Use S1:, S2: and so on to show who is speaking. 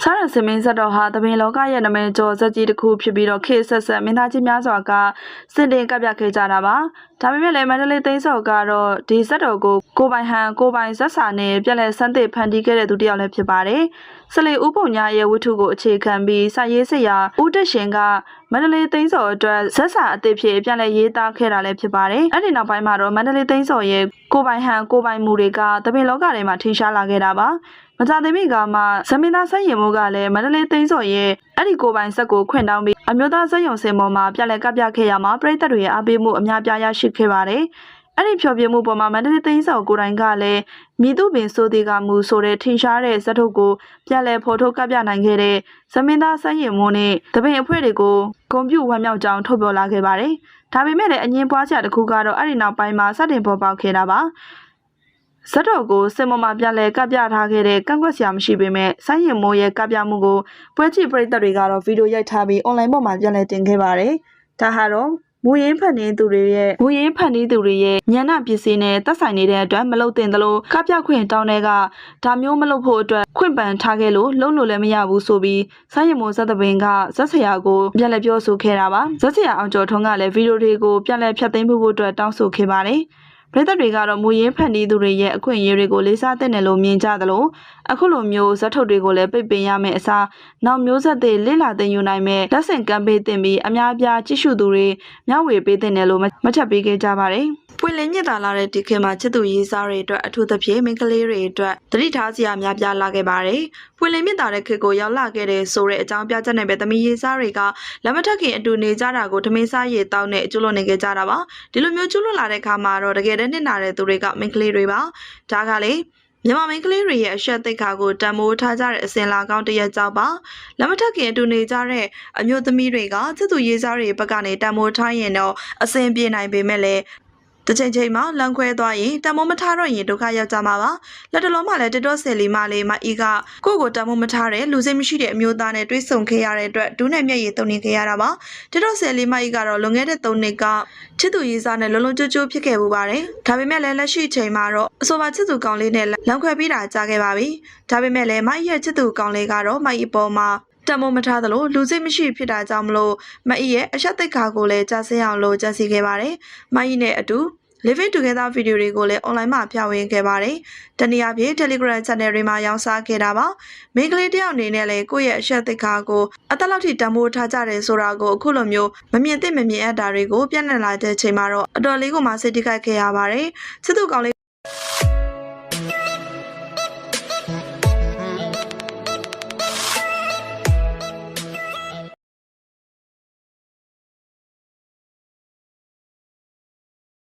S1: စားရစမင်းဇက်တော်ဟာတပင်လောကရဲ့နာမည်ကျော်ဇက်ကြီးတစ်ခုဖြစ်ပြီးတော့ခေတ်ဆက်ဆက်မင်းသားကြီးများစွာကစစ်တင်ကပ်ပြခဲ့ကြတာပါဒါပေမဲ့လည်းမန္တလေးသိန်းစော်ကတော့ဒီဇက်တော်ကိုကိုပိုင်ဟန်ကိုပိုင်ဇက်စာနဲ့ပြက်လက်ဆန်းသစ်ဖန်တီးခဲ့တဲ့သူတစ်ယောက်လည်းဖြစ်ပါတယ်စလေဦးပုံညာရဲ့ဝတ္ထုကိုအခြေခံပြီးစာရေးဆရာဦးတက်ရှင်ကမန္တလေးသိန်းစော်အတွက်ဇက်စာအသစ်ဖြစ်ပြက်လက်ရေးသားခဲ့တာလည်းဖြစ်ပါတယ်အဲ့ဒီနောက်ပိုင်းမှာတော့မန္တလေးသိန်းစော်ရဲ့ကိုပိုင်ဟန်ကိုပိုင်မူတွေကတပင်လောကထဲမှာထင်ရှားလာခဲ့တာပါမကြသေးမီကမှဇမင်းသားဆက်ရင်မိုးကလည်းမန္တလေးသိန်းစော်ရဲ့အဲ့ဒီကိုပိုင်ဆက်ကိုခွင့်တောင်းပြီးအမျိုးသားစက်ရုံစင်ပေါ်မှာပြက်လက်ကပ်ပြခဲ့ရမှာပြည်သက်တွေရဲ့အားပေးမှုအများပြားရရှိခဲ့ပါတယ်။အဲ့ဒီဖြောပြမှုပေါ်မှာမန္တလေးသိန်းစော်ကိုယ်တိုင်ကလည်းမိသူပင်ဆိုသေးကမူဆိုတဲ့ထင်ရှားတဲ့ဇက်ထုတ်ကိုပြက်လက်ဖော်ထုတ်ကပ်ပြနိုင်ခဲ့တဲ့ဇမင်းသားဆက်ရင်မိုးနဲ့တပင်အဖွဲ့တွေကိုဂုဏ်ပြုဝမ်းမြောက်ကြောင်းထုတ်ပြောလာခဲ့ပါတယ်။ဒါပေမဲ့လည်းအငင်းပွားချက်တစ်ခုကတော့အဲ့ဒီနောက်ပိုင်းမှာစတင်ပေါ်ပေါက်ခဲ့တာပါ။ဇက်တော်ကိုစင်မမပြလဲကပ်ပြထားခဲ့တဲ့ကန့်ကွက်စရာမရှိပေမဲ့ဆိုင်းရင်မိုးရဲ့ကပ်ပြမှုကိုပွဲကြည့်ပရိသတ်တွေကတော့ဗီဒီယိုရိုက်ထားပြီးအွန်လိုင်းပေါ်မှာပြန်လည်တင်ခဲ့ပါတယ်။ဒါဟာတော့မူရင်းဖန်နေသူတွေရဲ့ညံ့ပစ္စည်းနဲ့သက်ဆိုင်နေတဲ့အတွက်မလုပ်သင့်သလိုကပ်ပြခွင့်တောင်းတဲ့ကဒါမျိုးမလုပ်ဖို့အတွက်ခွင့်ပန်ထားခဲ့လို့လုံးလို့လည်းမရဘူးဆိုပြီးဆိုင်းရင်မိုးဇက်သပင်ကဇက်ဆရာကိုပြန်လည်ပြောဆိုခဲ့တာပါ။ဇက်ဆရာအောင်ကျော်ထွန်းကလည်းဗီဒီယိုတွေကိုပြန်လည်ဖျက်သိမ်းဖို့အတွက်တောင်းဆိုခဲ့ပါတယ်။ပြည်သက်တွေကတော့မူရင်းဖန်တီးသူတွေရဲ့အခွင့်အရေးတွေကိုလေးစားသင့်တယ်လို့မြင်ကြသလိုအခုလိုမျိုးဇက်ထုတ်တွေကိုလည်းပိတ်ပင်ရမယ့်အစားနောက်မျိုးဆက်တွေလေးလာသိမ်းယူနိုင်မဲ့လက်ဆင့်ကမ်းပေးတင်ပြီးအများအပြားကြည့်ရှုသူတွေမျှဝေပေးတင်တယ်လို့မှတ်ချက်ပေးခဲ့ကြပါတယ်ပွင့်လင်းမြင့်တာလာတဲ့ဒီခေတ်မှာချစ်သူရေးစားတွေအတွက်အထူးသဖြင့်မိန်းကလေးတွေအတွက်တတိထားစရာများပြားလာခဲ့ပါတယ်။ပွင့်လင်းမြင့်တာတဲ့ခေတ်ကိုရောက်လာခဲ့တဲ့ဆိုတဲ့အကြောင်းပြချက်နဲ့ပဲသမီးရေးစားတွေကလက်မထက်ခင်အတူနေကြတာကိုထမင်းစားရေတောင်းနဲ့ကျွလွန်နေခဲ့ကြတာပါ။ဒီလိုမျိုးကျွလွန်လာတဲ့အခါမှာတော့တကယ်တည်းနစ်နာတဲ့သူတွေကမိန်းကလေးတွေပါ။ဒါကလေမြန်မာမိန်းကလေးတွေရဲ့အရှက်သိက္ခာကိုတန်မိုးထားကြတဲ့အစဉ်လာကောင်းတရက်ကြောက်ပါလက်မထက်ခင်အတူနေကြတဲ့အမျိုးသမီးတွေကချစ်သူရေးစားတွေဘက်ကနေတန်မိုးထားရင်တော့အစဉ်ပြေနိုင်ပေမဲ့လည်းတချိန်မှာလမ်းခွဲသွားရင်တမိုးမထားတော့ရင်ဒုက္ခရောက်ကြမှာပါလက်တလုံးမှလည်းတက်ဆယ်လီမလေးမအီကကိုကိုတမိုးမထားတဲ့လူစိတ်မရှိတဲ့အမျိုးသားနဲ့တွေ့ဆုံခဲ့ရတဲ့အတွက်ဒူးနဲ့မျက်ရည်တုန်နေခဲ့ရတာပါတက်ဆယ်လီမအီကတော့လွန်ခဲ့တဲ့3နှစ်ကချစ်သူရေးစားနဲ့လုံးလုံးကျိုးကျိုးဖြစ်ခဲ့ပူပါတယ်ဒါပေမဲ့လည်းလက်ရှိချိန်မှာတော့အဆိုပါချစ်သူကောင်လေးနဲ့လမ်းခွဲပြီးတာကြားခဲ့ပါပြီဒါပေမဲ့လည်းမအီရဲ့ချစ်သူကောင်လေးကတော့မအီပေါ်မှာတမိုးမထားသလိုလူစိတ်မရှိဖြစ်တာကြောင့်မလို့မအီရဲ့အရှက်သိက္ခာကိုလည်းကြားစင်းအောင်လို့ကြံစည်ခဲ့ပါတယ်မအီနဲ့အတူ Living Together ဗီဒီယိုတွေကိုလည်း online မှာဖြန့်ဝေခဲ့ပါတယ်။တနည်းအားဖြင့် Telegram Channel တွေမှာရောင်းစားခဲ့တာပါ။မိန်းကလေးတယောက်အနေနဲ့လည်းကိုယ့်ရဲ့အရှက်သိက္ခာကိုအသက်လောက်ထိတန်ဖိုးထားကြတယ်ဆိုတာကိုအခုလိုမျိုးမမြင်သင့်မမြင်အပ်တာတွေကိုပြန့်နှံ့လာတဲ့ချိန်မှာတော့အတော်လေးကိုမှစိတ်ထိခိုက်ခဲ့ရပါတယ်။ချစ်သူကောင်လေး